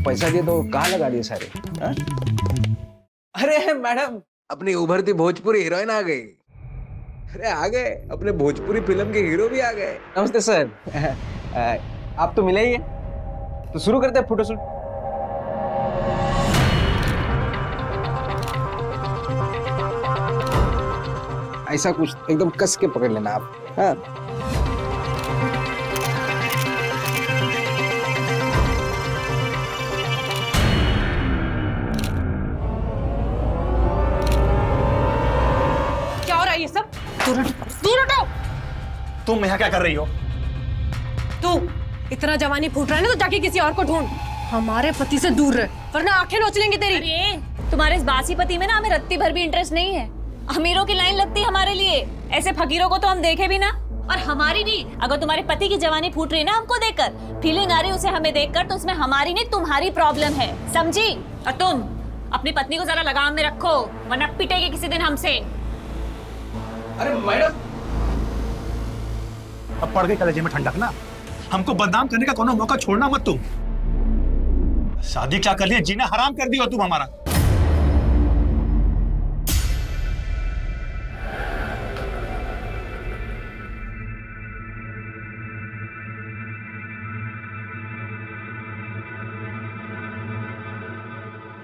पैसा दिए तो कहाँ लगा दिए सारे? हाँ? अरे मैडम, अपनी उभरती भोजपुरी हीरोइन आ गई। अरे आ गए, अपने भोजपुरी फिल्म के हीरो भी आ गए। नमस्ते सर। आप तो मिले ही हैं, तो शुरू करते हैं फोटोशूट। ऐसा कुछ एकदम कस के पकड़ लेना आप। हाँ, क्या हो रहा है ये सब? दूर हटो। तुम यहाँ क्या कर रही हो? तू इतना जवानी फूट रहा है ना, तो जाके किसी और को ढूंढ। हमारे पति से दूर रह, वरना आंखें नोच लेंगी तेरी। अरे तुम्हारे इस बासी पति में ना हमें रत्ती भर भी इंटरेस्ट नहीं है। अमीरों की लाइन लगती है हमारे लिए, ऐसे फकीरों को तो हम देखे भी ना। और हमारी भी, अगर तुम्हारे पति की जवानी फूट रही है ना हमको देखकर, फीलिंग आ रही है उसे हमें देखकर, तो उसमें हमारी नहीं तुम्हारी प्रॉब्लम है, समझी? और तुम अपनी पत्नी को जरा लगाम में रखो, वरना पिटेगी किसी दिन हमसे। अरे मैडम, अब पड़ गई कलेजे में ठंडक ना। हमको बदनाम करने का कोनो मौका छोड़ना मत तुम। शादी क्या कर लिया, जीना हराम कर दिया तुम हमारा।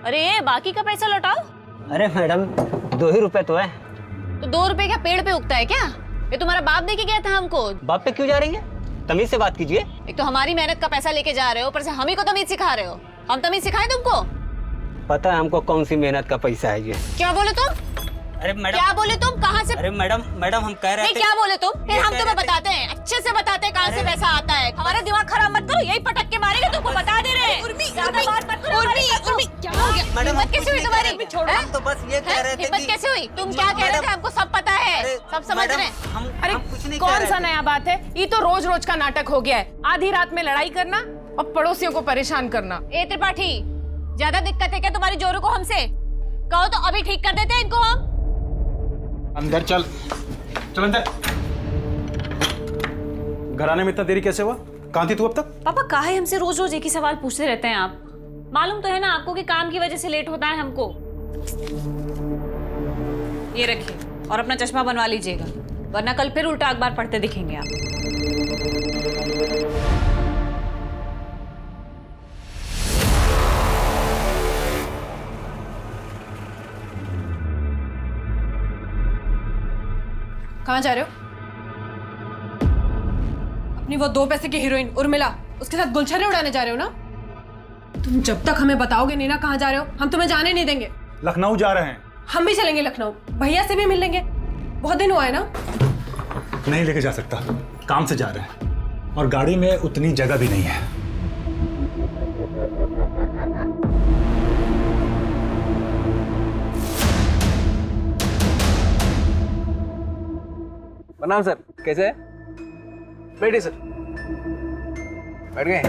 अरे बाकी का पैसा लौटाओ। अरे मैडम 2 ही रुपए तो है। तो 2 रुपए क्या पेड़ पे उगता है क्या? ये तुम्हारा बाप दे के गया था हमको। बाप पे क्यों जा रही है? तमीज से बात कीजिए। एक तो हमारी मेहनत का पैसा लेके जा रहे हो, ऊपर से हम ही को तमीज सिखा रहे हो। हम तमीज सिखाएं तुमको? पता है हमको कौन सी मेहनत का पैसा है ये। क्या बोले तुम? अरे मैडम, क्या बोले तुम? कहाँ से? अरे मैडम हम कह रहे नहीं, थे। क्या बोले तुम? फिर ये हम कह तुम्हें रहे थे। बताते हैं, अच्छे से बताते हैं कहाँ से पैसा आता है। हमारा दिमाग खराब मत करो, यही पटक के मारेंगे, तुमको बता दे रहे हैं। ज्यादा बात मत करो हमारे साथ। क्या हो गया? मैडम, हिम्मत कैसे हुई तुम्हारी? हम तो बस ये कह रहे थे हिम्मत कि- कैसे हुई? तुम क्या कह रहे थे हमको सब पता है, सब समझ रहे हैं। अरे कुछ नहीं कह कौन रहे सा थे। नया बात है? ये तो रोज रोज का नाटक हो गया है। आधी रात में लड़ाई करना और पड़ोसियों को परेशान करना। ए त्रिपाठी, ज्यादा दिक्कत है क्या तुम्हारी जोरू को हमसे? कहो तो अभी ठीक कर देते हैं इनको हम। अंदर चल, चल अंदर। घर आने में इतना देरी कैसे हुआ? कहाँ थी तू अब तक? पापा काहे हमसे रोज रोज एक ही सवाल पूछते रहते हैं आप? मालूम तो है ना आपको कि काम की वजह से लेट होता है हमको। ये रखिए और अपना चश्मा बनवा लीजिएगा, वरना कल फिर उल्टा अखबार पढ़ते दिखेंगे आप। कहाँ जा रहे हो? अपनी वो 2 पैसे की हीरोइन उर्मिला, उसके साथ गुलछर्रे उड़ाने जा रहे हो ना? तुम जब तक हमें बताओगे नहीं ना कहाँ जा रहे हो, हम तुम्हें जाने नहीं देंगे। लखनऊ जा रहे हैं। हम भी चलेंगे लखनऊ, भैया से भी मिल लेंगे। बहुत दिन हुआ है ना। नहीं लेके जा सकता, काम से जा रहे हैं और गाड़ी में उतनी जगह भी नहीं है। प्रणाम सर, कैसे है? बैठिए सर। बैठ गए?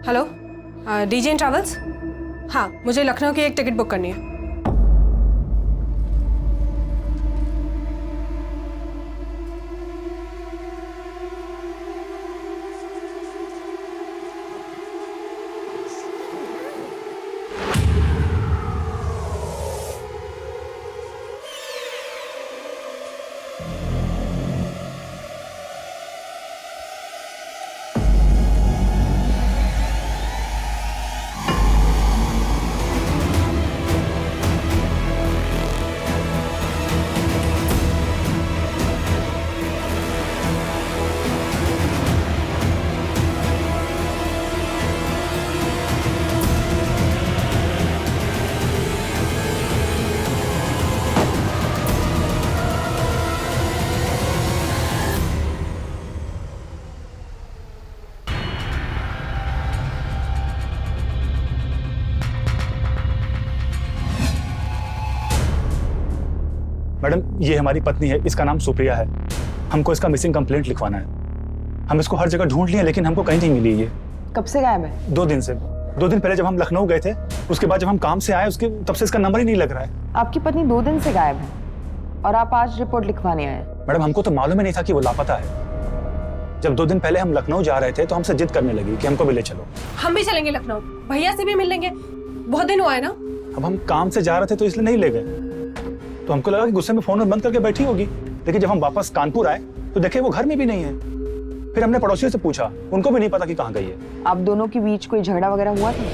हेलो, डीजे इन ट्रैवल्स? हाँ, मुझे लखनऊ की एक टिकट बुक करनी है। मैडम, ये हमारी पत्नी है, इसका नाम सुप्रिया है। हमको इसका मिसिंग कंप्लेंट लिखवाना है। हम इसको हर जगह ढूंढ लिए लेकिन हमको कहीं नहीं मिली ये। कब से गायब है? 2 दिन से। 2 दिन पहले जब हम लखनऊ गए थे, उसके बाद जब हम काम से आए उसके तब से इसका नंबर ही नहीं लग रहा है। आपकी पत्नी 2 दिन से गायब है और आप आज रिपोर्ट लिखवाने आए? मैडम, हमको तो मालूम ही नहीं था कि वो लापता है। जब 2 दिन पहले हम लखनऊ जा रहे थे तो हमसे जिद करने लगी कि हमको भी ले चलो। हम भी चलेंगे लखनऊ, भैया से भी मिल लेंगे, बहुत दिन हुआ है ना। अब हम काम से जा रहे थे तो इसलिए नहीं ले गए। तो हमको लगा कि गुस्से में फोन बंद करके बैठी होगी, लेकिन जब हम वापस कानपुर आए तो देखे वो घर में भी नहीं है। फिर हमने पड़ोसियों से पूछा, उनको भी नहीं पता कि कहाँ गई है। आप दोनों के बीच कोई झगड़ा वगैरह हुआ था?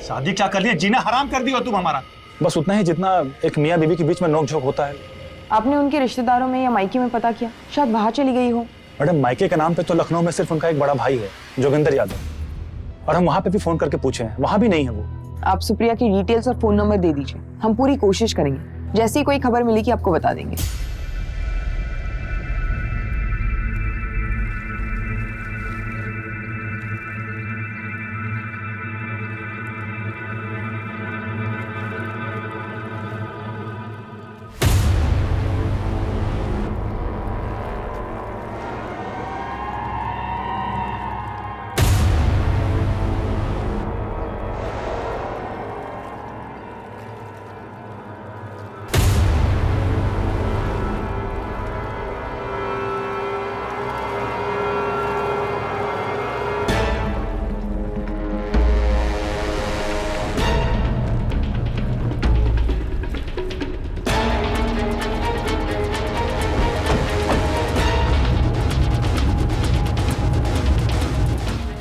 शादी क्या कर लिया, जीना हराम कर दिया तुम हमारा। बस उतना ही जितना एक मियाँ बीवी के बीच में नोक-झोंक होता है। आपने उनके रिश्तेदारों में या मायके में पता किया? शायद बाहर चली गई हो। मैडम, मायके के नाम पे तो लखनऊ में सिर्फ उनका एक बड़ा भाई है, जोगिंदर यादव, और हम वहाँ पे भी फोन करके पूछे हैं, वहाँ भी नहीं है वो। आप सुप्रिया की डिटेल्स और फोन नंबर दे दीजिए, हम पूरी कोशिश करेंगे। जैसे ही कोई खबर मिलेगी आपको बता देंगे।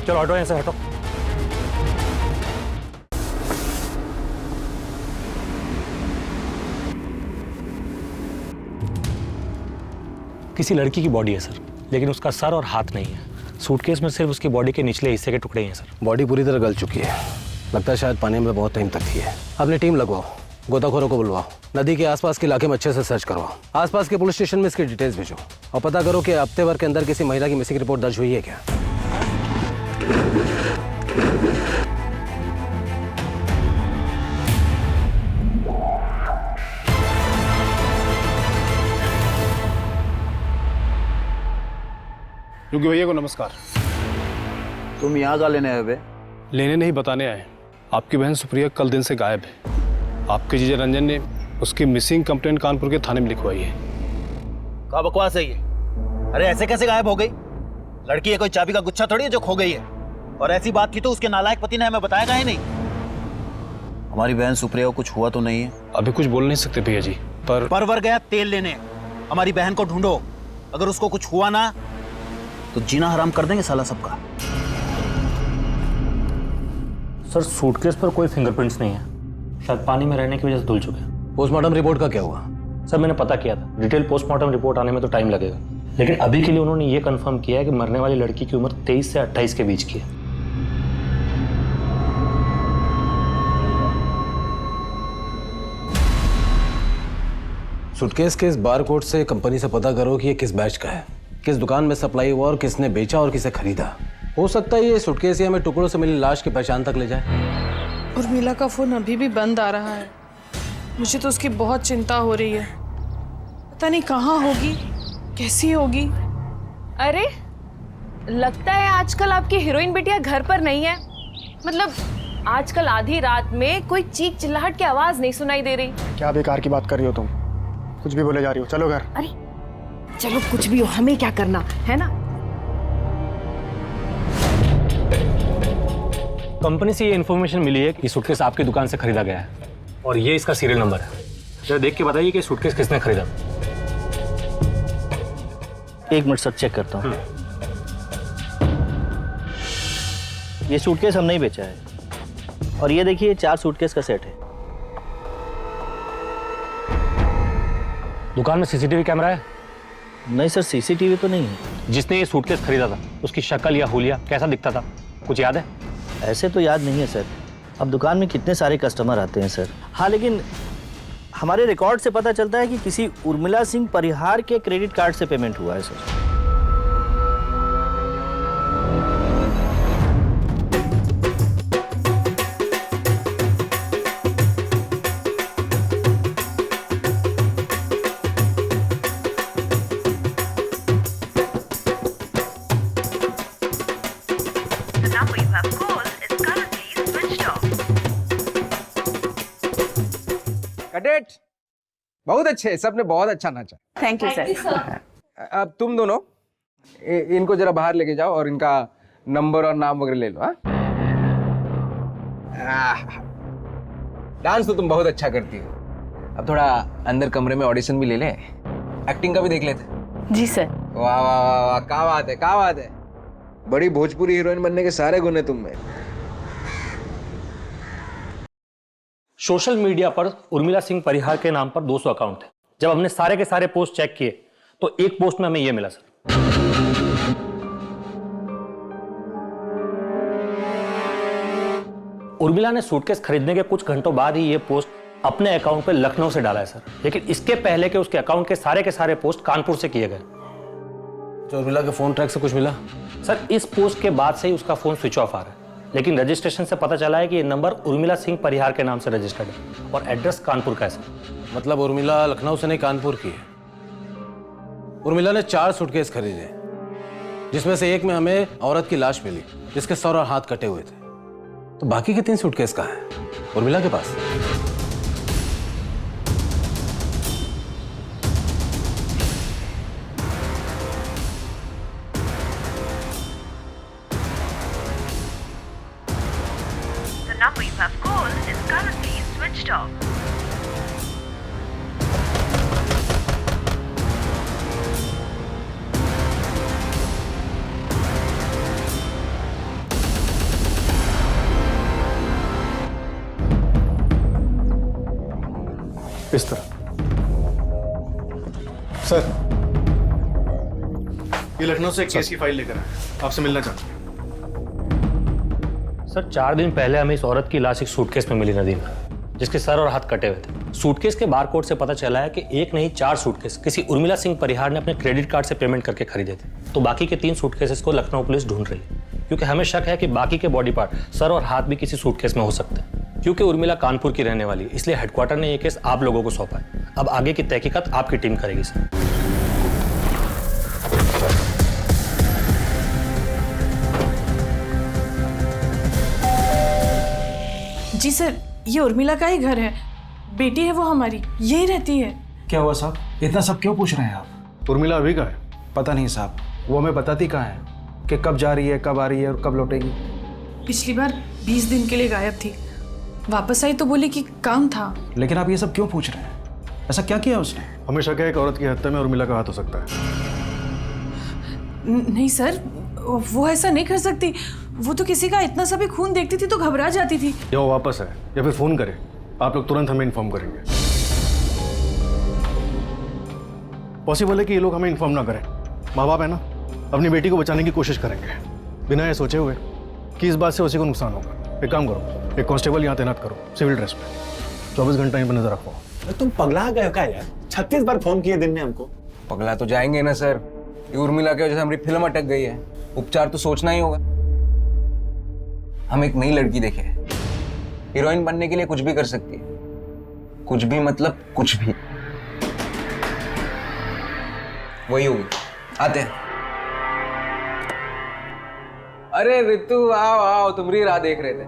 चलो हटो, यहाँ से हटो। किसी लड़की की बॉडी है सर, लेकिन उसका सर और हाथ नहीं है। सूटकेस में सिर्फ उसकी बॉडी के निचले हिस्से के टुकड़े ही हैं सर। बॉडी पूरी तरह गल चुकी है, लगता है शायद पानी में बहुत टाइम तक थी है। अपनी टीम लगवाओ, गोताखोरों को बुलवाओ, नदी के आसपास के इलाके में अच्छे से सर्च करवाओ, आसपास के पुलिस स्टेशन में इसकी डिटेल्स भेजो और पता करो कि हफ्ते भर के अंदर किसी महिला की मिसिंग रिपोर्ट दर्ज हुई है क्या। योगी भैया को नमस्कार। तुम यहाँ का लेने आए बे? लेने नहीं, बताने आए। आपकी बहन सुप्रिया कल दिन से गायब है। आपके जीजा रंजन ने उसकी मिसिंग कंप्लेंट कानपुर के थाने में लिखवाई है। क्या बकवास है ये? अरे ऐसे कैसे गायब हो गई? लड़की है कोई चाबी का गुच्छा थोड़ी है जो खो गई है। और ऐसी बात की तो उसके नालायक पति ने हमें बताया ही नहीं। हमारी बहन सुप्रिया को कुछ हुआ तो नहीं है? अभी कुछ बोल नहीं सकते भैया जी, पर परवर गया तेल लेने। हमारी बहन को ढूंढो, अगर उसको कुछ हुआ ना तो जीना हराम कर देंगे साला सबका। सर सूटकेस पर कोई फिंगरप्रिंट्स नहीं है, शायद पानी में रहने की वजह से धुल चुके हैं। पोस्टमार्टम रिपोर्ट का क्या हुआ? सर मैंने पता किया था, डिटेल पोस्टमार्टम रिपोर्ट आने में तो टाइम लगेगा, लेकिन अभी के लिए उन्होंने ये कंफर्म किया है कि मरने वाली लड़की की उम्र 23 से 28 के बीच की है। सूटकेस के इस बार कोड से कंपनी से पता करो कि ये किस बैच का है, किस दुकान में सप्लाई हुआ और किसने बेचा और किसे खरीदा। हो सकता है ये सूटकेस या हमें टुकड़ों से मिली लाश की पहचान तक ले जाए। उर्मिला का फोन अभी भी बंद आ रहा है। मुझे तो उसकी बहुत चिंता हो रही है, पता नहीं कहाँ होगी, कैसी होगी। अरे लगता है आजकल आपकी हीरोइन बिटिया घर पर नहीं है। मतलब आजकल आधी रात में कोई चीख चिल्लाहट की आवाज नहीं सुनाई दे रही। क्या बेकार की बात कर रही हो तुम? कुछ भी बोले जा रही हो, चलो घर। अरे चलो कुछ भी हो, हमें क्या करना है ना। कंपनी से ये इन्फॉर्मेशन मिली है कि सूटकेस आपकी दुकान से खरीदा गया है और ये इसका सीरियल नंबर है। जरा देख के बताइए कि सूटकेस किसने खरीदा। 1 मिनट सर, चेक करता हूँ। ये सूटकेस हम नहीं बेचा है। और ये देखिए 4 सूटकेस का सेट है। दुकान में सीसीटीवी कैमरा है? नहीं सर, सीसीटीवी तो नहीं है। जिसने ये सूटकेस खरीदा था उसकी शक्ल या हुलिया कैसा दिखता था, कुछ याद है? ऐसे तो याद नहीं है सर। अब दुकान में कितने सारे कस्टमर आते हैं सर। हाँ, लेकिन हमारे रिकॉर्ड से पता चलता है कि किसी उर्मिला सिंह परिहार के क्रेडिट कार्ड से पेमेंट हुआ है सर। कैडेट बहुत अच्छे, सबने बहुत अच्छा नाचा। Thank you sir. अब तुम दोनों इनको जरा बाहर लेके जाओ और इनका नंबर और नाम वगैरह ले लो। डांस तो तुम बहुत अच्छा करती हो। अब थोड़ा अंदर कमरे में ऑडिशन भी ले ले, एक्टिंग का भी देख लेते। जी सर। वाह वाह वाह वाह, क्या बात है, क्या बात है। बड़ी भोजपुरी हीरोइन बनने के सारे गुण है तुम में। सोशल मीडिया पर उर्मिला सिंह परिहार के नाम पर 200 अकाउंट है। जब हमने सारे के सारे पोस्ट चेक किए तो एक पोस्ट में हमें यह मिला सर। उर्मिला ने सूटकेस खरीदने के कुछ घंटों बाद ही यह पोस्ट अपने अकाउंट पे लखनऊ से डाला है सर, लेकिन इसके पहले के उसके अकाउंट के सारे पोस्ट कानपुर से किए गए। तो उर्मिला के फोन ट्रैक से कुछ मिला? सर इस पोस्ट के बाद से ही उसका फोन स्विच ऑफ आ रहा है, लेकिन रजिस्ट्रेशन से पता चला है कि ये नंबर उर्मिला सिंह परिहार के नाम से रजिस्टर्ड है और एड्रेस कानपुर का है सर। मतलब उर्मिला लखनऊ से नहीं कानपुर की है। उर्मिला ने 4 सूटकेस खरीदे, जिसमें से एक में हमें औरत की लाश मिली जिसके सर और हाथ कटे हुए थे। तो बाकी के 3 सूटकेस कहाँ हैं? उर्मिला के पास। The number you have called is currently switched off. इस तरह। सर, ये लखनऊ से एक केस की फाइल लेकर आए, आपसे मिलना चाहता हूँ। सर 4 दिन पहले हमें इस औरत की लाश एक सूटकेस में मिली नदी में, जिसके सर और हाथ कटे हुए थे। सूटकेस के बारकोड से पता चला है कि एक नहीं 4 सूटकेस किसी उर्मिला सिंह परिहार ने अपने क्रेडिट कार्ड से पेमेंट करके खरीदे थे। तो बाकी के 3 सूटकेसेस को लखनऊ पुलिस ढूंढ रही है, क्योंकि हमें शक है कि बाकी के बॉडी पार्ट, सर और हाथ भी किसी सूटकेस में हो सकते हैं। क्योंकि उर्मिला कानपुर की रहने वाली है, इसलिए हेडक्वार्टर ने यह केस आप लोगों को सौंपा है। अब आगे की तहकीकात आपकी टीम करेगी सर। जी सर, ये उर्मिला का ही घर है, बेटी है वो हमारी, यही रहती है। क्या हुआ साहब, इतना सब क्यों पूछ रहे हैं आप? उर्मिला अभी का है? पता नहीं साहब, वो हमें बताती कहाँ है कि कब जा रही है, कब आ रही है और कब लौटेगी। पिछली बार 20 दिन के लिए गायब थी, वापस आई तो बोली कि काम था। लेकिन आप ये सब क्यों पूछ रहे हैं? ऐसा क्या किया उसने? हमेशा क्या एक औरत की हत्या में उर्मिला का हाथ हो सकता है। नहीं सर, वो ऐसा नहीं कर सकती। वो तो किसी का इतना सा भी खून देखती थी तो घबरा जाती थी। या वो वापस है या फिर फोन करे, आप लोग तुरंत हमें इन्फॉर्म करेंगे। पॉसिबल है कि ये लोग हमें इन्फॉर्म ना करें। माँ बाप है ना, अपनी बेटी को बचाने की कोशिश करेंगे बिना ये सोचे हुए कि इस बात से उसी को नुकसान होगा। एक काम करो, एक कांस्टेबल यहाँ तैनात करो सिविल ड्रेस में, 24 घंटा यहीं पर नजर रखो। तुम पगला गए क्या यार? 36 बार फोन किए दिन में हमको। पगला तो जाएंगे ना सर, ये उर्मिला की वजह से हमारी फिल्म अटक गई है, उपचार तो सोचना ही होगा। हम एक नई लड़की देखे, हीरोइन बनने के लिए कुछ भी कर सकती है, कुछ भी मतलब कुछ भी। वही होगी, आते हैं। अरे रितु आओ आओ, तुम्हारी राह देख रहे थे।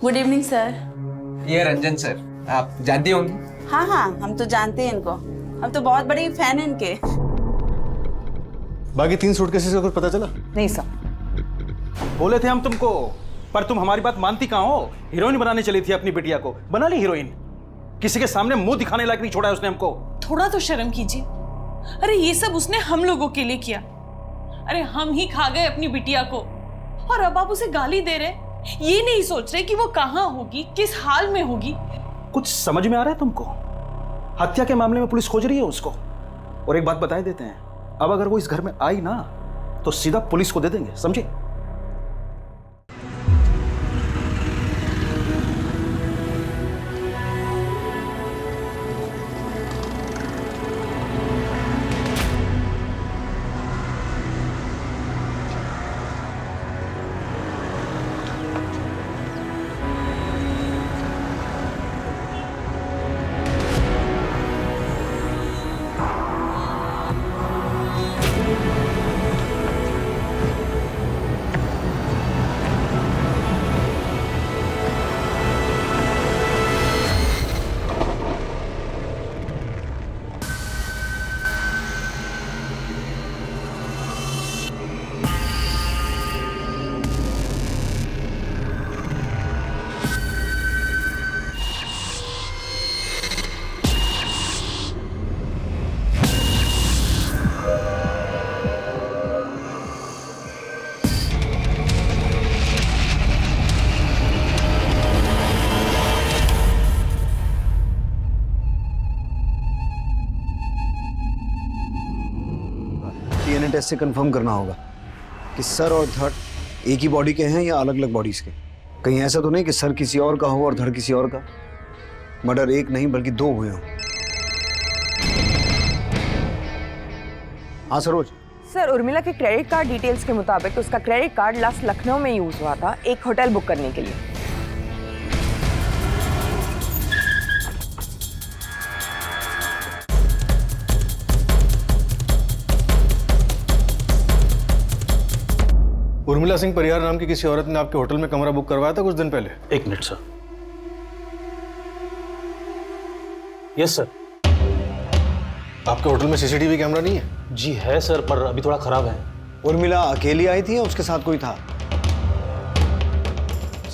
Good evening sir. ये रंजन सर, आप जानती होंगी। हाँ हाँ, हम तो जानते हैं इनको, हम तो बहुत बड़े फैन हैं इनके। बाकी 3 सूटकेसेस का कुछ पता चला? नहीं सर। बोले थे हम तुमको, पर तुम हमारी बात मानती कहाँ हो? हीरोइन बनाने चली थी अपनी बिटिया को, बना ली हीरोइन। किसी के सामने मुंह दिखाने लायक नहीं छोड़ा है उसने हमको। थोड़ा तो शर्म कीजिए। अरे ये सब उसने हम लोगों के लिए किया। अरे हम ही खा गए अपनी बिटिया को, और अब आप उसे गाली दे रहे, ये नहीं सोच रहे कि वो कहाँ होगी, किस हाल में होगी। कुछ समझ में आ रहा है तुमको? हत्या के मामले में पुलिस खोज रही है उसको। और एक बात बताए देते हैं, अब अगर वो इस घर में आई ना तो सीधा पुलिस को दे देंगे, समझे? टेस्ट से कंफर्म करना होगा कि सर और धड़ एक ही बॉडी के हैं या अलग अलग बॉडीज के। कहीं ऐसा तो नहीं कि सर किसी और का हो और धड़ किसी और का। मर्डर एक नहीं बल्कि 2 हुए हों। हाँ सरोज। सर, उर्मिला के क्रेडिट कार्ड डिटेल्स के मुताबिक उसका क्रेडिट कार्ड लास्ट लखनऊ में यूज हुआ था एक होटल बुक करने के लिए। उर्मिला सिंह परिहार नाम की किसी औरत ने आपके होटल में कमरा बुक करवाया था कुछ दिन पहले? 1 मिनट सर। Yes sir. आपके होटल में सीसीटीवी कैमरा नहीं है? जी है सर, पर अभी थोड़ा खराब है। उर्मिला अकेली आई थी या उसके साथ कोई था?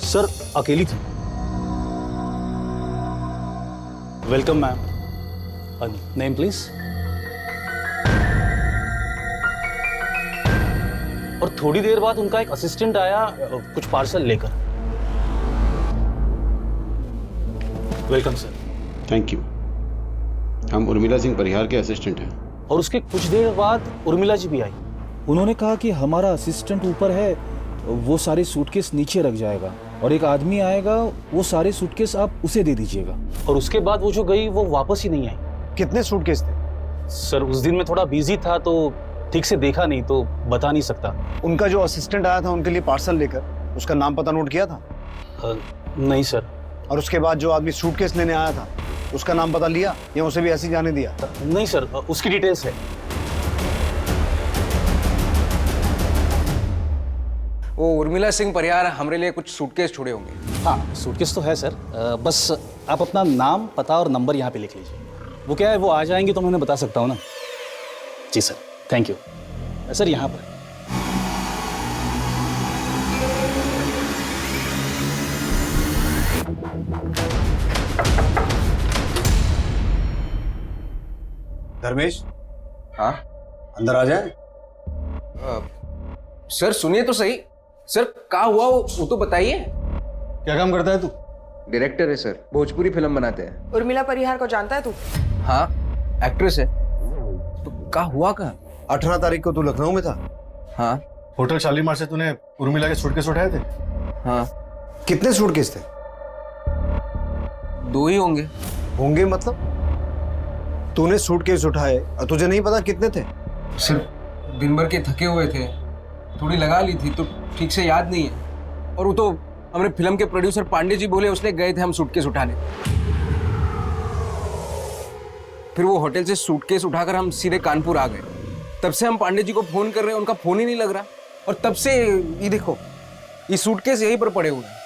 सर अकेली थी। Welcome ma'am. Name please. और थोड़ी देर बाद उनका एक असिस्टेंट आया कुछ पार्सल लेकर। Welcome sir. Thank you. हम उर्मिला सिंह परिहार के असिस्टेंट हैं। और उसके कुछ देर बाद उर्मिला जी भी आई। उन्होंने कहा कि हमारा असिस्टेंट ऊपर है, वो सारे सूटकेस नीचे रख जाएगा और एक आदमी आएगा, वो सारे सूटकेस आप उसे दे दीजिएगा। और उसके बाद वो जो गई वो वापस ही नहीं आई। कितने सूटकेस थे? सर उस दिन मैं थोड़ा बिजी था तो ठीक से देखा नहीं, तो बता नहीं सकता। उनका जो असिस्टेंट आया था उनके लिए पार्सल लेकर, उसका नाम पता नोट किया था? नहीं सर। और उसके बाद जो आदमी सूटकेस लेने आया था उसका नाम पता लिया या उसे भी ऐसे ही जाने दिया? नहीं सर, उसकी डिटेल्स है। वो उर्मिला सिंह परिहार हमारे लिए कुछ सूटकेस छोड़े होंगे। हाँ, सूटकेस तो है सर। बस आप अपना नाम, पता और नंबर यहाँ पे लिख लीजिए। वो क्या है, वो आ जाएंगे तो मैं उन्हें बता सकता हूँ ना। जी सर, थैंक यू। सर यहाँ पर धर्मेश। हाँ अंदर आ जाए। सर सुनिए तो सही। सर क्या हुआ वो तो बताइए। क्या काम करता है तू? डायरेक्टर है सर, भोजपुरी फिल्म बनाते हैं। उर्मिला परिहार को जानता है तू? हाँ, एक्ट्रेस है। तो क्या हुआ कहाँ? 18 तारीख को तू लखनऊ में था? हाँ। होटल शालीमार से तूने उर्मिला के सूटकेस उठाए थे? हाँ। कितने सूटकेस थे? 2 ही होंगे। होंगे मतलब? तूने सूटकेस उठाए और तुझे नहीं पता कितने थे? सर दिन भर के थके हुए थे, थोड़ी लगा ली थी तो ठीक से याद नहीं है। और वो तो हमारे फिल्म के प्रोड्यूसर पांडे जी बोले उसने गए थे हम सूटकेस उठाने। फिर वो होटल से सूटकेस उठाकर हम सीधे कानपुर आ गए। तब से हम पांडे जी को फोन कर रहे हैं, उनका फोन ही नहीं लग रहा। और तब से ये देखो, ये सूटकेस यहीं पर पड़े हुए हैं।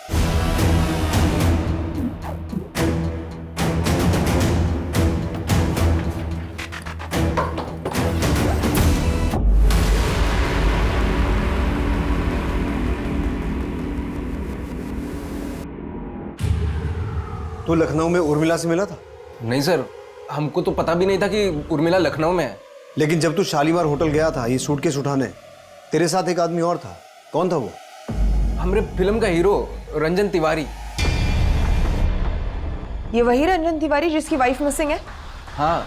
तू लखनऊ में उर्मिला से मिला था? नहीं सर, हमको तो पता भी नहीं था कि उर्मिला लखनऊ में है। लेकिन जब तू शालीमार होटल गया था ये सूटकेस उठाने, तेरे साथ एक आदमी और था। कौन था वो? हमारे फिल्म का हीरो रंजन तिवारी। ये वही रंजन तिवारी जिसकी वाइफ मिसिंग है? हाँ,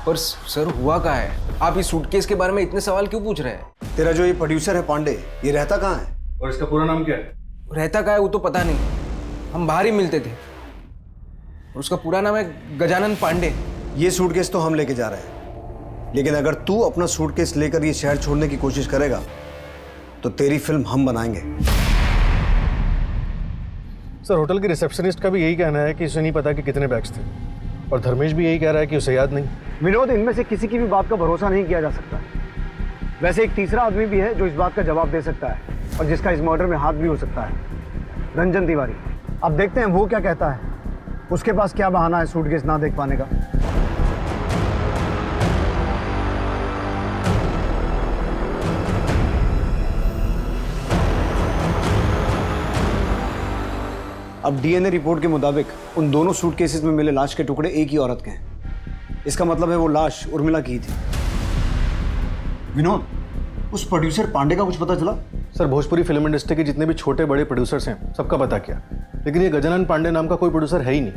पर सर हुआ क्या है? आप इस सूटकेस के बारे में इतने सवाल क्यों पूछ रहे हैं? तेरा जो ये प्रोड्यूसर है पांडे, ये रहता कहाँ है? और इसका पूरा नाम क्या है? रहता कहाँ है वो तो पता नहीं, हम बाहर ही मिलते थे। और उसका पूरा नाम है गजानन पांडे। ये सूटकेस तो हम लेके जा रहे हैं, लेकिन अगर तू अपना सूटकेस लेकर ये शहर छोड़ने की कोशिश करेगा तो तेरी फिल्म हम बनाएंगे। सर होटल के रिसेप्शनिस्ट का भी यही कहना है कि उसे नहीं पता कि कितने बैग्स थे, और धर्मेश भी यही कह रहा है कि उसे याद नहीं। विनोद, इनमें से किसी की भी बात का भरोसा नहीं किया जा सकता। वैसे एक तीसरा आदमी भी है जो इस बात का जवाब दे सकता है और जिसका इस मर्डर में हाथ भी हो सकता है, रंजन तिवारी। अब देखते हैं वो क्या कहता है, उसके पास क्या बहाना है सूटकेस ना देख पाने का। अब डीएनए रिपोर्ट के मुताबिक उन दोनों सूटकेसेस में मिले लाश के टुकड़े एक ही औरत के हैं। इसका मतलब है वो लाश उर्मिला की ही थी। विनोद, उस प्रोड्यूसर पांडे का कुछ पता चला? सर भोजपुरी फिल्म इंडस्ट्री के जितने भी छोटे बड़े प्रोड्यूसर्स हैं सबका पता किया, लेकिन ये गजानन पांडे नाम का कोई प्रोड्यूसर है ही नहीं।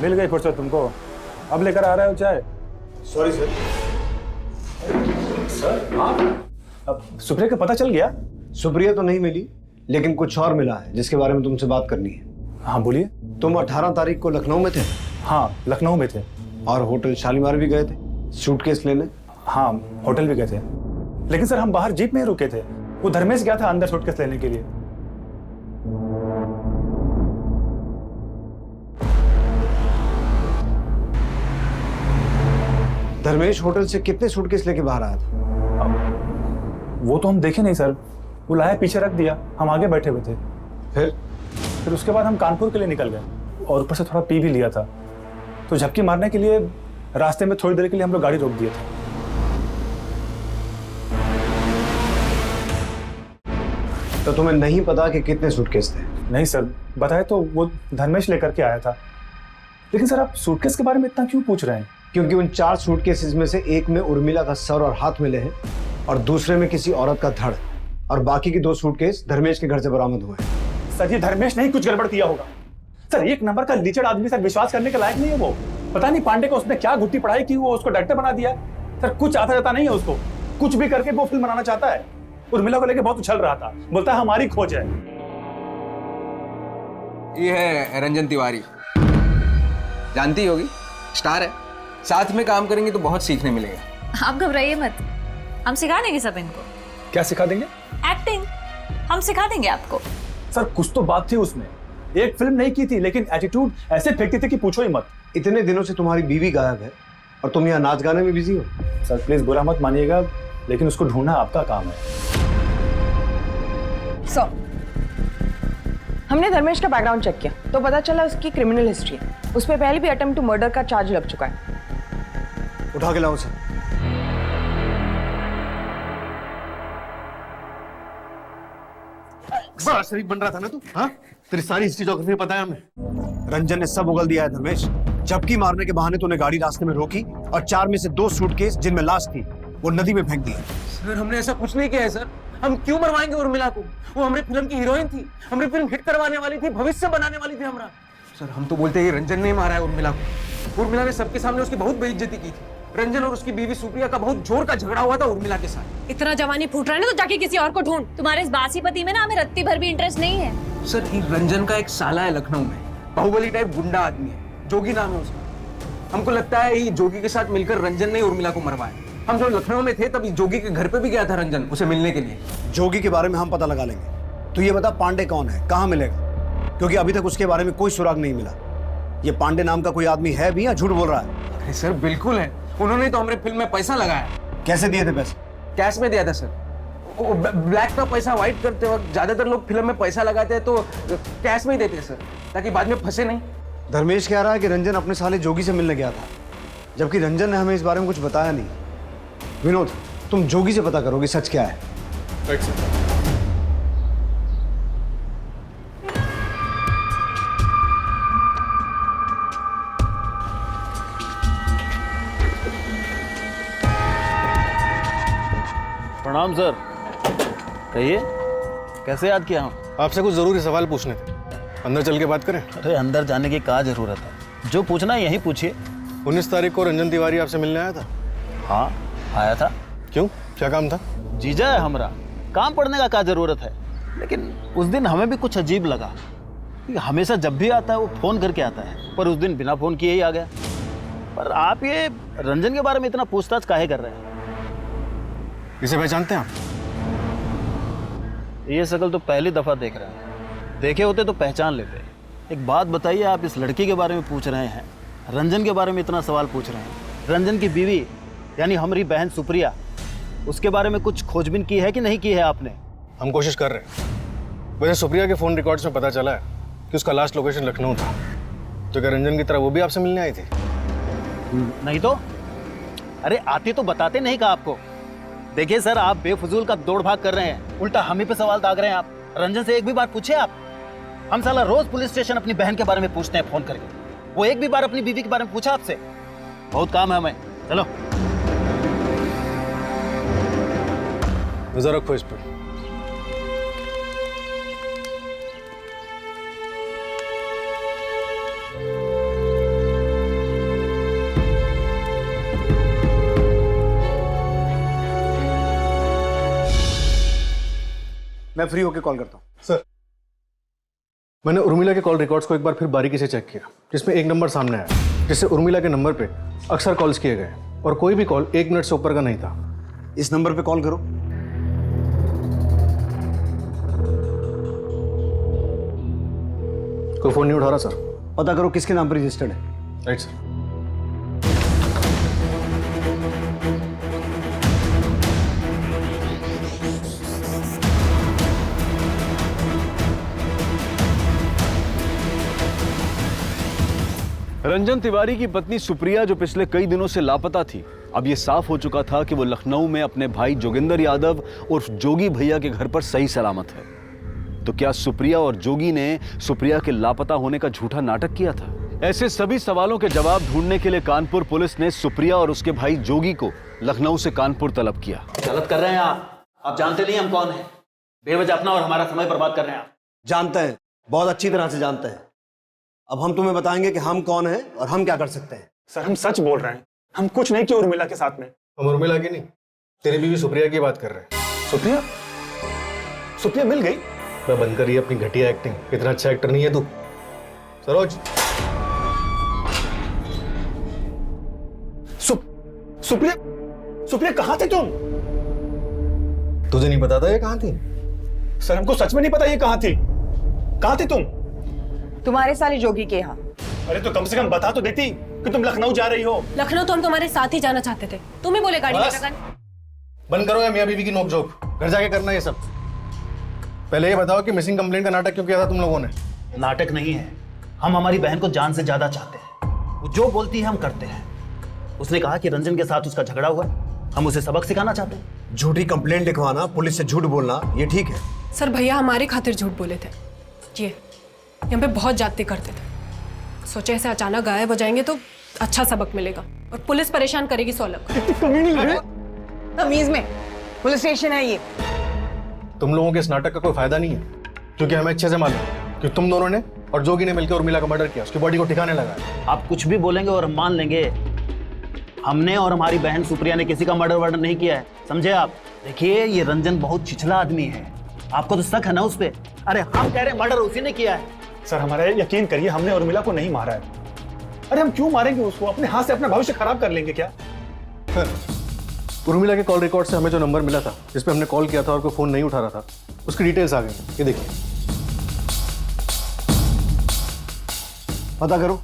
मिल गई फुर्सत तुमको? अब लेकर आ रहे हो चाय? Sorry sir. सर आप अब सुप्रिया का पता चल गया? सुप्रिया तो नहीं मिली, लेकिन कुछ और मिला है जिसके बारे में तुमसे बात करनी है। हाँ बोलिए। तुम 18 तारीख को लखनऊ में थे? हाँ लखनऊ में थे। और होटल शालीमार भी गए थे सूटकेस लेने? हाँ होटल भी गए थे, लेकिन सर हम बाहर जीप में ही रुके थे। वो धर्मेश गया था अंदर सूटकेस लेने के लिए। धर्मेश होटल से कितने सूटकेस लेके बाहर आया था? वो तो हम देखे नहीं सर, वो लाया पीछे रख दिया, हम आगे बैठे हुए थे। फिर उसके बाद हम कानपुर के लिए निकल गए और ऊपर से थोड़ा पी भी लिया था, तो झपकी मारने के लिए रास्ते में थोड़ी देर के लिए हम लोग गाड़ी रोक दिए थे। तो तुम्हें नहीं पता कि कितने सूटकेस थे? नहीं सर, बताए तो वो धर्मेश लेकर के आया था। लेकिन सर आप सूटकेस के बारे में इतना क्यों पूछ रहे हैं? क्योंकि उन 4 सूटकेसेस में से एक में उर्मिला का सर और हाथ मिले हैं और दूसरे में किसी औरत का धड़, और बाकी की 2 सूटकेस धर्मेश के घर से बरामद हुए हैं। सर ये धर्मेश नहीं कुछ गड़बड़ किया होगा। सर एक नंबर का लीचड़ आदमी, सर विश्वास करने के लायक नहीं है वो। पता नहीं पांडे को उसने क्या गुट्टी पढ़ाई की वो उसको डायरेक्टर बना दिया। सर कुछ आता जाता नहीं है उसको, कुछ भी करके वो फिल्म बनाना चाहता है। उर्मिला को लेके बहुत उछल रहा था, बोलता है हमारी खोज है। ये है रंजन तिवारी, जानती होगी, स्टार है। साथ में काम करेंगे तो बहुत सीखने मिलेगा। आप घबराइए मत, हम सिखा देंगे सब इनको। क्या सिखा देंगे? एक्टिंग हम सिखा देंगे आपको। सर कुछ तो बात थी उसमें, एक फिल्म नहीं की थी लेकिन एटीट्यूड ऐसे फेंकते थे कि पूछो ही मत। इतने दिनों से तुम्हारी बीवी गायब है और तुम यहाँ नाच गाने में बिजी हो। सर प्लीज बुरा मत मानिएगा, लेकिन उसको ढूंढना आपका काम है। सर हमने धर्मेश का बैकग्राउंड चेक किया तो पता चला उसकी क्रिमिनल हिस्ट्री है। उस पर पहले भी अटेम्प्ट टू मर्डर का चार्ज लग चुका है। उठा के लाओ उसे। बड़ा शरीफ बन रहा था ना तू? हाँ, तेरी सारी हिस्ट्री ज्योग्राफी पता है हमें। रंजन ने सब उगल दिया है धर्मेश। झपकी मारने के बहाने तूने गाड़ी रास्ते में रोकी और 4 में से 2 सूटकेस जिनमें लाश थी वो नदी में फेंक दी। सर हमने ऐसा कुछ नहीं किया है सर। हम क्यों मरवाएंगे उर्मिला को? वो हमारी फिल्म की हीरोइन थी, हमारी फिल्म हिट करवाने वाली थी, भविष्य बनाने वाली थी हमारा। सर हम तो बोलते हैं रंजन ने मारा है उर्मिला को। उर्मिला ने सबके सामने उसकी बहुत बेइज्जती की थी। रंजन और उसकी बीवी सुप्रिया का बहुत जोर का झगड़ा हुआ था उर्मिला के साथ। इतना जवानी फूट रहा है ना तो जाके किसी और को ढूंढ। तुम्हारे इस बासी पति में ना हमें रत्ती भर भी इंटरेस्ट नहीं है। सर ये रंजन का एक साला है लखनऊ में, बाहुबली टाइप गुंडा आदमी है, जोगी नाम है उसका। हमको लगता है ये जोगी के साथ मिलकर रंजन ने उर्मिला को मरवाया। हम जब लखनऊ में थे तब जोगी के घर पे भी गया था रंजन उसे मिलने के लिए। जोगी के बारे में हम पता लगा लेंगे। तो ये बता पांडे कौन है, कहाँ मिलेगा? क्योंकि अभी तक उसके बारे में कोई सुराग नहीं मिला। ये पांडे नाम का कोई आदमी है भी या झूठ बोल रहा है? अरे सर बिल्कुल है, उन्होंने तो हमारे फिल्म में पैसा लगाया। कैसे दिए थे पैसे? कैश में दिया था सर। वो ब्लैक का पैसा व्हाइट करते वक्त ज्यादातर लोग फिल्म में पैसा लगाते हैं तो कैश में ही देते हैं सर, ताकि बाद में फंसे नहीं। धर्मेश कह रहा है कि रंजन अपने साले जोगी से मिलने गया था, जबकि रंजन ने हमें इस बारे में कुछ बताया नहीं। विनोद तुम जोगी से पता करोगे सच क्या है। प्रणाम सर। कहिए कैसे याद किया हम? आपसे कुछ जरूरी सवाल पूछने थे, अंदर चल के बात करें? अरे अंदर जाने की क्या जरूरत है, जो पूछना है यहीं पूछिए। 19 तारीख को रंजन तिवारी आपसे मिलने आया था? हाँ आया था। क्यों, क्या काम था? जीजा है हमारा, काम पड़ने का क्या जरूरत है। लेकिन उस दिन हमें भी कुछ अजीब लगा। हमेशा जब भी आता है वो फोन करके आता है, पर उस दिन बिना फोन किए ही आ गया। पर आप ये रंजन के बारे में इतना पूछताछ काहे कर रहे हैं? इसे पहचानते हैं आप? ये शक्ल तो पहली दफा देख रहे हैं, देखे होते तो पहचान लेते। एक बात बताइए, आप इस लड़की के बारे में पूछ रहे हैं, रंजन के बारे में इतना सवाल पूछ रहे हैं। रंजन की बीवी यानी हमारी बहन सुप्रिया, उसके बारे में कुछ खोजबीन की है कि नहीं की है आपने? हम कोशिश कर रहे हैं। वैसे सुप्रिया के फोन रिकॉर्ड्स में पता चला है कि उसका लास्ट लोकेशन लखनऊ था। तो क्या रंजन की तरह वो भी आपसे मिलने आई थी? नहीं तो अरे आती तो बताते नहीं कहा आपको। देखिए सर, आप बेफजूल का दौड़ भाग कर रहे हैं, उल्टा हम ही पे सवाल दाग रहे हैं आप। रंजन से एक भी बार पूछे आप? हम साला रोज पुलिस स्टेशन अपनी बहन के बारे में पूछते हैं फोन करके, वो एक भी बार अपनी बीवी के बारे में पूछा आपसे? बहुत काम है हमें, चलो। नजर रखो इस पर। मैं फ्री होकर कॉल करता हूँ। सर, मैंने उर्मिला के कॉल रिकॉर्ड्स को एक बार फिर बारीकी से चेक किया, जिसमें एक नंबर सामने आया जिससे उर्मिला के नंबर पे अक्सर कॉल्स किए गए और कोई भी कॉल 1 मिनट से ऊपर का नहीं था। इस नंबर पे कॉल करो। कोई फोन नहीं उठा रहा सर। पता करो किसके नाम पर रजिस्टर्ड है। Right sir. रंजन तिवारी की पत्नी सुप्रिया जो पिछले कई दिनों से लापता थी, अब ये साफ हो चुका था कि वो लखनऊ में अपने भाई जोगिंदर यादव उर्फ जोगी भैया के घर पर सही सलामत है। तो क्या सुप्रिया और जोगी ने सुप्रिया के लापता होने का झूठा नाटक किया था? ऐसे सभी सवालों के जवाब ढूंढने के लिए कानपुर पुलिस ने सुप्रिया और उसके भाई जोगी को लखनऊ से कानपुर तलब किया। गलत कर रहे हैं आप जानते नहीं हम कौन है। बेवजह अपना और हमारा समय बर्बाद कर रहे हैं आप। जानते हैं, बहुत अच्छी तरह से जानते हैं। अब हम तुम्हें बताएंगे कि हम कौन हैं और हम क्या कर सकते हैं। सर हम सच बोल रहे हैं, हम कुछ नहीं किया उर्मिला के साथ में। हम उर्मिला की नहीं, तेरी बीवी सुप्रिया की बात कर रहे हैं। सुप्रिया? सुप्रिया मिल गई? मैं बंद करिए अपनी घटिया एक्टिंग, इतना अच्छा एक्टर नहीं है तू। सरोज, सुप्रिया, सुप्रिया कहाँ थे तुम? तुझे नहीं पता था ये कहाँ थी? सर हमको सच में नहीं पता ये कहाँ थी। कहाँ थे तुम? तुम्हारे साले जोगी के यहाँ। अरे तो कम से कम बता तो देती कि तुम लखनऊ जा रही हो। लखनऊ तो हम तुम्हारे साथ ही जाना चाहते थे, तुम ही बोले गाड़ी में लगा। बंद करो या मियां बीवी की नोकझोंक, घर जाके करना ये सब। पहले ये बताओ कि मिसिंग कंप्लेंट का नाटक क्यों किया था तुम लोगों ने? नाटक नहीं है, हम हमारी बहन को जान से ज्यादा चाहते हैं। वो जो बोलती है हम करते हैं। उसने कहा कि रंजन के साथ उसका झगड़ा हुआ, हम उसे सबक सिखाना चाहते हैं। झूठी कंप्लेंट लिखवाना, पुलिस से झूठ बोलना, ये ठीक है? सर भैया हमारे खातिर झूठ बोले थे, ये यहाँ पे बहुत जाते करते थे। सोचे ऐसे अचानक गायब हो जाएंगे तो अच्छा सबक मिलेगा और पुलिस परेशान करेगी 100 लाख। तमीज में, पुलिस स्टेशन है ये। तुम लोगों के इस नाटक का कोई फायदा नहीं है, क्योंकि हमें अच्छे से मालूम कि तुम दोनों ने और जोगी ने मिलकर उर्मिला का मर्डर किया, उसकी बॉडी को ठिकाने लगाया। आप कुछ भी बोलेंगे और हम मान लेंगे। हमने और हमारी बहन सुप्रिया ने किसी का मर्डर वर्डर नहीं किया है, समझे आप? देखिए ये रंजन बहुत छिछला आदमी है, आपको तो शक है ना उस पे? अरे हम कह रहे हैं मर्डर उसी ने किया है। सर हमारा यकीन करिए, हमने उर्मिला को नहीं मारा है। अरे हम क्यों मारेंगे उसको? अपने हाथ से अपना भविष्य खराब कर लेंगे क्या? उर्मिला के कॉल रिकॉर्ड से हमें जो नंबर मिला था जिस पे हमने कॉल किया था और कोई फोन नहीं उठा रहा था, उसकी डिटेल्स आ गई। ये देखिए, पता करो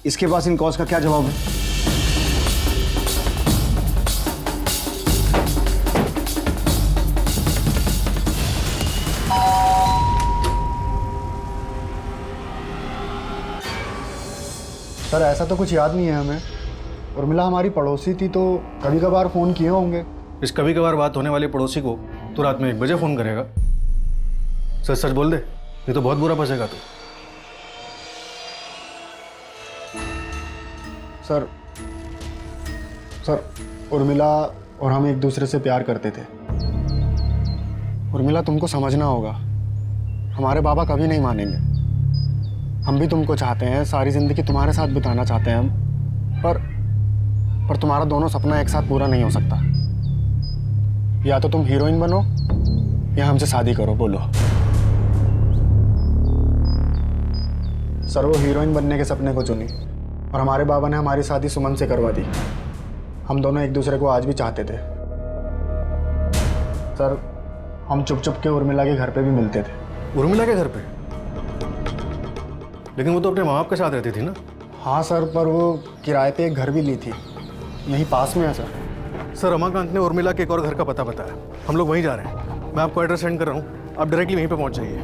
इसके पास इन कॉल्स का क्या जवाब है। सर ऐसा तो कुछ याद नहीं है हमें। उर्मिला हमारी पड़ोसी थी तो कभी कभार फ़ोन किए होंगे। इस कभी कभार बात होने वाले पड़ोसी को तो रात में 1 बजे फ़ोन करेगा? सच सच बोल दे, ये तो बहुत बुरा फंसेगा तू। सर उर्मिला और हम एक दूसरे से प्यार करते थे। उर्मिला तुमको समझना होगा, हमारे बाबा कभी नहीं मानेंगे। हम भी तुमको चाहते हैं, सारी ज़िंदगी तुम्हारे साथ बिताना चाहते हैं हम, पर तुम्हारा दोनों सपना एक साथ पूरा नहीं हो सकता। या तो तुम हीरोइन बनो या हमसे शादी करो, बोलो। सर वो हीरोइन बनने के सपने को चुनी और हमारे बाबा ने हमारी शादी सुमन से करवा दी। हम दोनों एक दूसरे को आज भी चाहते थे। सर हम चुप चुप के उर्मिला के घर पे भी मिलते थे। उर्मिला के घर पे? लेकिन वो तो अपने माँ बाप के साथ रहती थी ना? हाँ सर, पर वो किराए पे एक घर भी ली थी, यहीं पास में है सर। सर रमाकांत ने उर्मिला के एक और घर का पता बताया, हम लोग वहीं जा रहे हैं। मैं आपको एड्रेस सेंड कर रहा हूँ, आप डायरेक्टली वहीं पे पहुँच जाइए।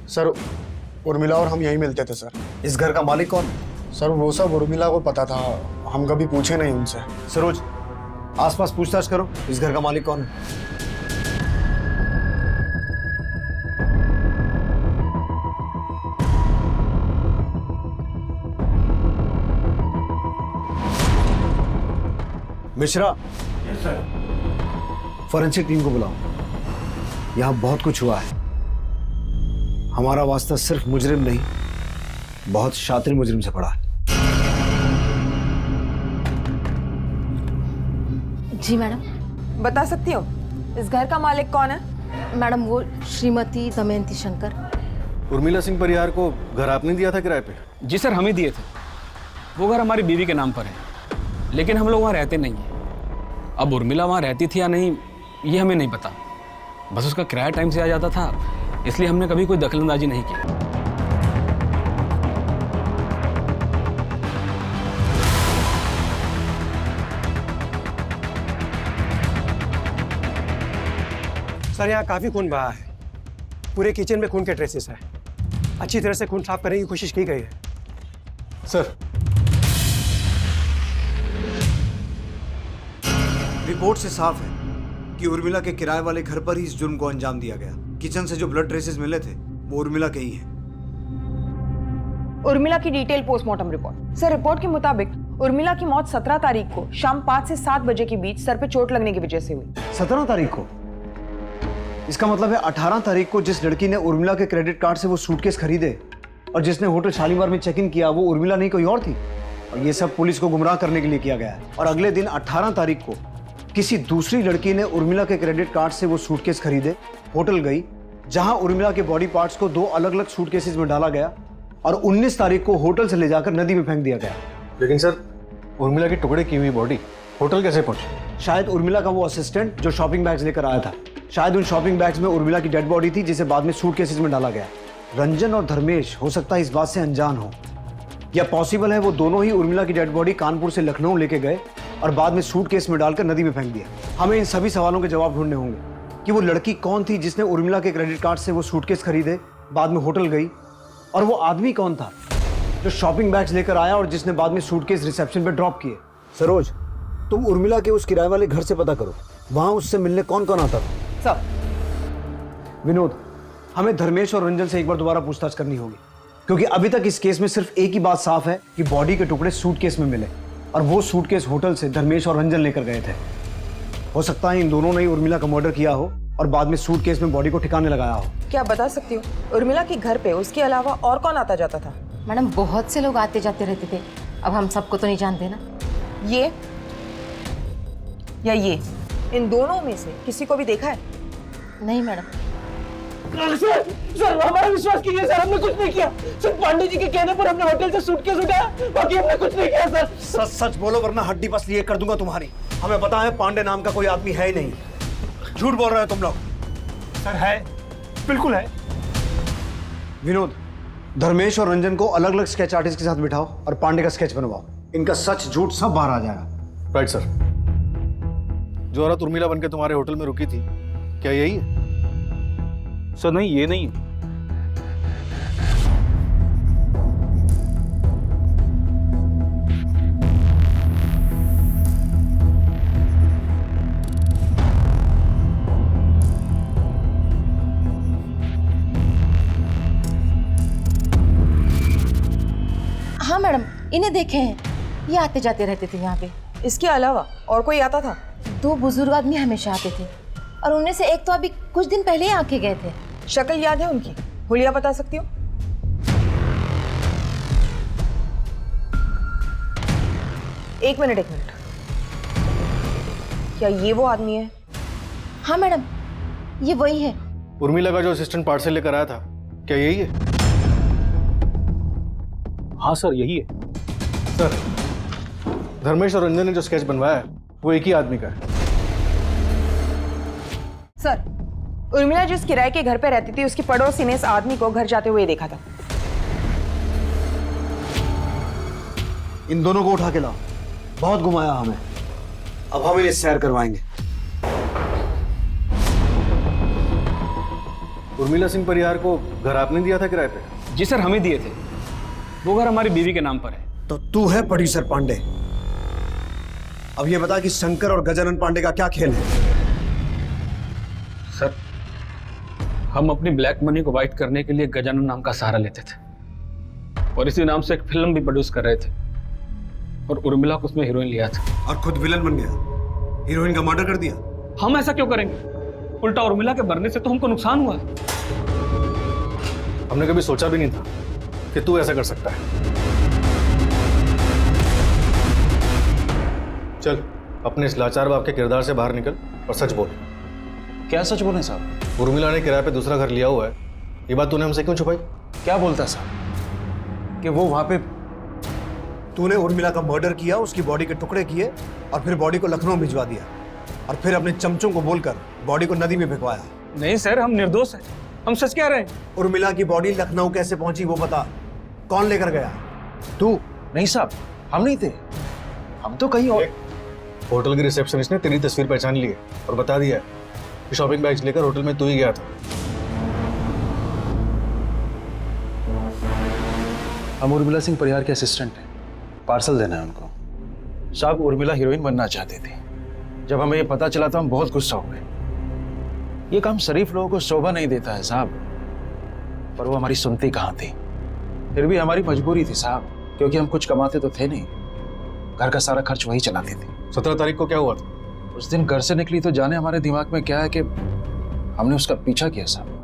सर उर्मिला और हम यहीं मिलते थे सर। इस घर का मालिक कौन? सर वो सब उर्मिला को पता था, हम कभी पूछे नहीं उनसे। सरोज आसपास पूछताछ करो, इस घर का मालिक कौन है? मिश्रा, फॉरेंसिक टीम को बुलाओ। यहाँ बहुत कुछ हुआ है। हमारा वास्ता सिर्फ मुजरिम नहीं बहुत शातिर मुजरिम से पड़ा है। जी मैडम। बता सकती हो इस घर का मालिक कौन है? मैडम वो श्रीमती दमयंती शंकर। उर्मिला सिंह परिहार को घर आपने दिया था किराए पे? जी सर, हम ही दिए थे। वो घर हमारी बीवी के नाम पर है, लेकिन हम लोग वहाँ रहते नहीं हैं। अब उर्मिला वहाँ रहती थी या नहीं ये हमें नहीं पता, बस उसका किराया टाइम से आ जाता था, इसलिए हमने कभी कोई दखलंदाजी नहीं की। सर यहाँ काफी खून बहा है, पूरे किचन में खून के ट्रेसेस हैं। अच्छी तरह से खून साफ करने की कोशिश की गई है। सर, रिपोर्ट से साफ है कि उर्मिला के किराए वाले घर पर ही इस जुर्म को अंजाम दिया गया। किचन से जो ब्लड ट्रेसेस मिले थे वो उर्मिला के ही हैं। उर्मिला की detail postmortem report. Sir report के मुताबिक उर्मिला की मौत 17 तारीख को शाम 5 से 7 बजे के बीच सर पे चोट लगने की वजह से हुई। 17 तारीख को? इसका मतलब है 18 तारीख को जिस लड़की ने उर्मिला के क्रेडिट कार्ड से वो सूटकेस खरीदे और जिसने होटल शालीमार में चेक इन किया वो उर्मिला नहीं कोई और थी। और ये सब पुलिस को गुमराह करने के लिए किया गया है। और अगले दिन 18 तारीख को किसी दूसरी लड़की ने उर्मिला के क्रेडिट कार्ड से वो सूटकेस खरीदे, होटल गई, जहां उर्मिला के बॉडी पार्ट्स को 2 अलग अलग सूटकेसेस में डाला गया और 19 तारीख को होटल से ले जाकर नदी में फेंक दिया गया। लेकिन सर, उर्मिला की टुकड़े की हुई बॉडी होटल कैसे पहुंची? शायद उर्मिला का वो असिस्टेंट जो शॉपिंग बैग्स लेकर आया था, शायद उन शॉपिंग बैग्स में उर्मिला की डेड बॉडी थी जिसे बाद में सूटकेसेस में डाला गया। रंजन और धर्मेश हो सकता है इस बात से अनजान हो, या पॉसिबल है वो दोनों ही उर्मिला की डेड बॉडी कानपुर से लखनऊ लेके गए और बाद में सूटकेस में डालकर नदी में फेंक दिया। हमें इन सभी सवालों के जवाब ढूंढने होंगे कि वो लड़की कौन थी जिसने उर्मिला के क्रेडिट कार्ड से वो सूटकेस खरीदे, बाद में होटल गई, और वो आदमी कौन था जो शॉपिंग बैग्स लेकर आया और जिसने बाद में सूटकेस रिसेप्शन पे ड्रॉप किए। सरोज, तुम उर्मिला के उस किराए वाले घर से पता करो वहां उससे मिलने कौन कौन आता था। सब। विनोद, हमें धर्मेश और रंजन से एक बार दोबारा पूछताछ करनी होगी, क्योंकि अभी तक इस केस में सिर्फ एक ही बात साफ है कि बॉडी के टुकड़े सूटकेस में मिले और वो सूटकेस होटल से धर्मेश और रंजन लेकर गए थे। हो सकता है इन दोनों ने ही उर्मिला का मर्डर किया हो और बाद में सूटकेस में बॉडी को ठिकाने लगाया हो। क्या आप बता सकती हो उर्मिला के घर पे उसके अलावा और कौन आता जाता था? मैडम बहुत से लोग आते जाते रहते थे, अब हम सबको तो नहीं जानते ना। ये या ये, इन दोनों में से किसी को भी देखा है? नहीं मैडम। सर हमारा विश्वास कीजिए सर, हमने कुछ नहीं किया। सिर्फ पांडे जी के कहने पर हमने होटल से सूटकेस उठाया, बाकी हमने कुछ नहीं किया सर। सच सच बोलो वरना हड्डी पसली ये कर दूंगा तुम्हारी। हमें पता है पांडे नाम का कोई आदमी है ही नहीं। झूठ बोल रहे हो तुम लोग। सर है, बिल्कुल है। विनोद, धर्मेश और रंजन को अलग अलग स्केच आर्टिस्ट के साथ बिठाओ और पांडे का स्केच बनवाओ। इनका सच झूठ सब बाहर आ जाएगा। Right sir. जो औरत उर्मिला बनकर तुम्हारे होटल में रुकी थी, क्या यही है? सर नहीं, ये नहीं। हाँ मैडम, इन्हें देखे हैं, ये आते जाते रहते थे यहाँ पे। इसके अलावा और कोई आता था? 2 बुजुर्ग आदमी हमेशा आते थे और उनमें से एक तो अभी कुछ दिन पहले ही आके गए थे। शक्ल याद है उनकी? हुलिया बता सकती हो? एक मिनट। क्या ये वो आदमी है? हाँ मैडम, ये वही है। उर्मिला का जो असिस्टेंट पार्सल लेकर आया था, क्या यही है? हाँ सर, यही है। सर, धर्मेश और रंजन ने जो स्केच बनवाया है वो एक ही आदमी का है। सर, उर्मिला जिस किराए के घर पे रहती थी उसकी पड़ोसी ने इस आदमी को घर जाते हुए देखा था। इन दोनों को उठा के लाओ, बहुत घुमाया हमें, अब हम इन्हें सैर करवाएंगे। उर्मिला सिंह परिहार को घर आपने दिया था किराए पे? जी सर, हम ही दिए थे। वो घर हमारी बीवी के नाम पर है। तो तू है प्रोड्यूसर पांडे। अब ये बता कि शंकर और गजानन पांडे का क्या खेल है? सर, हम अपनी ब्लैक मनी को वाइट करने के लिए गजानन नाम का सहारा लेते थे और इसी नाम से एक फिल्म भी प्रोड्यूस कर रहे थे और उर्मिला को उसमें हीरोइन लिया था। और खुद विलन बन गया, हीरोइन का मर्डर कर दिया। हम ऐसा क्यों करेंगे? उल्टा उर्मिला के मरने से तो हमको नुकसान हुआ। हमने कभी सोचा भी नहीं था कि तू ऐसा कर सकता है। चल अपने इस लाचार बाप के किरदार से बाहर निकल और सच बोल। क्या सच बोले साहब? उर्मिला ने किराए पे दूसरा घर लिया हुआ है, ये बात तूने हमसे क्यों छुपाई? क्या बोलता साहब कि वो वहां पे? तूने उर्मिला का मर्डर किया, उसकी बॉडी के टुकड़े किए और फिर बॉडी को लखनऊ भिजवा दिया और फिर अपने चमचों को बोलकर बॉडी को नदी में फेंकवाया। नहीं सर, हम निर्दोष हैं, हम सच कह रहे हैं। उर्मिला की बॉडी लखनऊ कैसे पहुंची वो बता, कौन लेकर गया? तू? नहीं साहब, हम नहीं थे, हम तो कहीं और। होटल की रिसेप्शनिस्ट ने तेरी तस्वीर पहचान ली है और बता दिया है कि शॉपिंग बैग्स लेकर होटल में तू ही गया था। हम उर्मिला सिंह परिहार के असिस्टेंट हैं, पार्सल देना है उनको। साहब उर्मिला हीरोइन बनना चाहती थी। जब हमें ये पता चला तो हम बहुत गुस्सा हो गए। ये काम शरीफ लोगों को शोभा नहीं देता है साहब, पर वो हमारी सुनती कहाँ थी। फिर भी हमारी मजबूरी थी साहब, क्योंकि हम कुछ कमाते तो थे नहीं, घर का सारा खर्च वही चलाते थे। 17 तारीख को क्या हुआ था? उस दिन घर से निकली तो जाने हमारे दिमाग में क्या है कि हमने उसका पीछा किया साहब।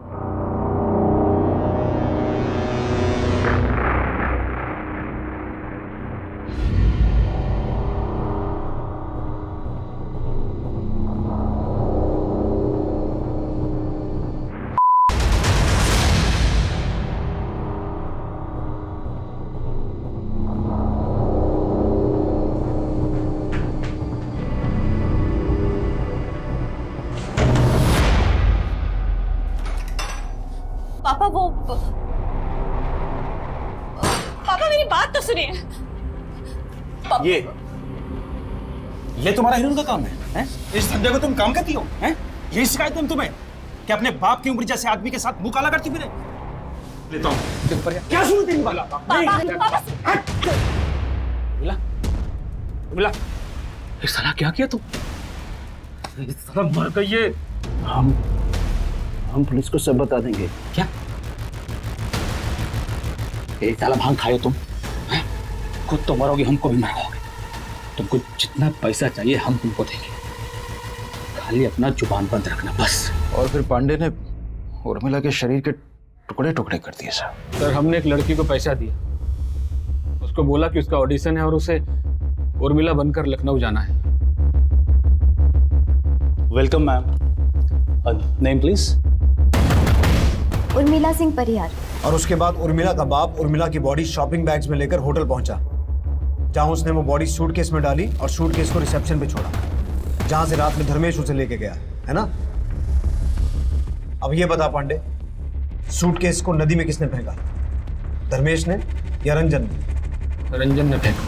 पापा वो पापा मेरी बात तो सुनिए। ये तुम्हारा हीरोइन का काम है? इस धंधे को तुम काम करती हो? हैं? यही शिकायत है तुम्हें कि अपने बाप की उम्र जैसे आदमी के साथ मुंह काला करती फिरे? लेता हूं। क्या सुनो तेरी बात? मिला ये साला क्या किया तुम? ये साला मर गई है। हम पुलिस को सब बता देंगे। क्या? एक साला भांग खाए तुम, खुद तो मरोगे, हमको भी मरवाओगे। तुमको जितना पैसा चाहिए हम तुमको देंगे, खाली अपना जुबान बंद रखना बस। और फिर पांडे ने उर्मिला के शरीर के टुकड़े टुकड़े कर दिए साहब। सर हमने एक लड़की को पैसा दिया, उसको बोला कि उसका ऑडिशन है और उसे उर्मिला बनकर लखनऊ जाना है। Welcome ma'am. Name please? Urmila Singh Parihar. और उसके बाद उर्मिला का बाप उर्मिला की बॉडी शॉपिंग बैग्स में लेकर होटल पहुंचा, जहां उसने वो बॉडी सूटकेस में डाली और सूटकेस को रिसेप्शन पे छोड़ा, जहां से रात में धर्मेश उसे लेके गया, है ना? अब ये बता पांडे, सूटकेस को नदी में किसने फेंका? धर्मेश ने या रंजन ने? रंजन ने फेंका।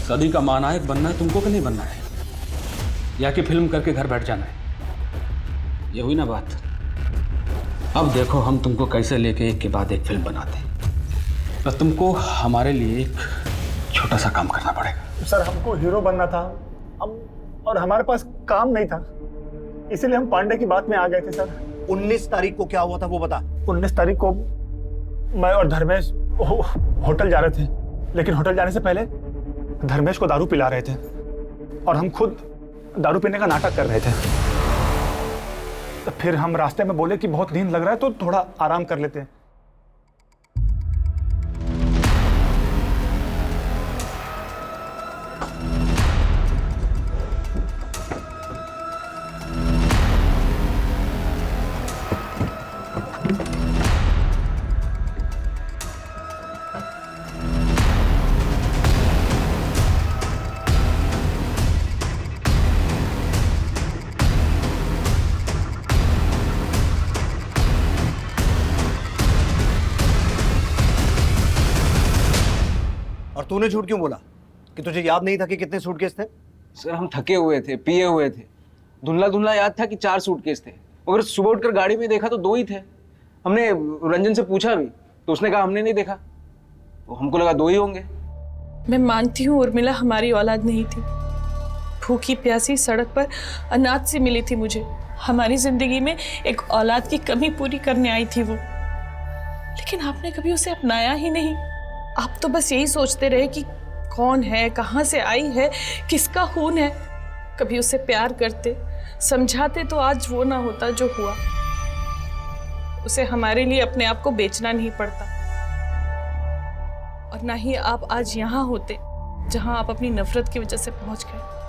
सदी का महानायक बनना है तुमको कि नहीं बनना है, या कि फिल्म करके घर बैठ जाना है? ये हुई ना बात। अब देखो हम तुमको कैसे लेके एक के बाद एक फिल्म बनाते हैं। तो तुमको हमारे लिए एक छोटा सा काम करना पड़ेगा। सर हमको हीरो बनना था, और हमारे पास काम नहीं था, इसीलिए हम पांडे की बात में आ गए थे सर। 19 तारीख को क्या हुआ था वो बता। 19 तारीख को मैं और धर्मेश होटल जा रहे थे, लेकिन होटल जाने से पहले धर्मेश को दारू पिला रहे थे और हम खुद दारू पीने का नाटक कर रहे थे। तो फिर हम रास्ते में बोले कि बहुत नींद लग रहा है तो थोड़ा आराम कर लेते हैं। और तूने झूठ क्यों बोला कि तुझे याद नहीं था कि कितने सूटकेस थे? सर हम थके हुए थे, पिए हुए थे, धुंधला धुंधला याद था कि 4 सूटकेस थे, मगर सुबह उठकर गाड़ी में देखा तो 2 ही थे। हमने रंजन से पूछा भी तो उसने कहा हमने नहीं देखा, तो हमको लगा 2 ही होंगे। मैं मानती हूँ उर्मिला हमारी औलाद नहीं थी, भूखी प्यासी सड़क पर अनाथ से मिली थी मुझे। हमारी जिंदगी में एक औलाद की कमी पूरी करने आई थी वो, लेकिन आपने कभी उसे अपनाया ही नहीं। आप तो बस यही सोचते रहे कि कौन है, कहाँ से आई है, किसका खून है। कभी उसे प्यार करते, समझाते तो आज वो ना होता जो हुआ। उसे हमारे लिए अपने आप को बेचना नहीं पड़ता। और ना ही आप आज यहाँ होते जहाँ आप अपनी नफरत की वजह से पहुँच गए।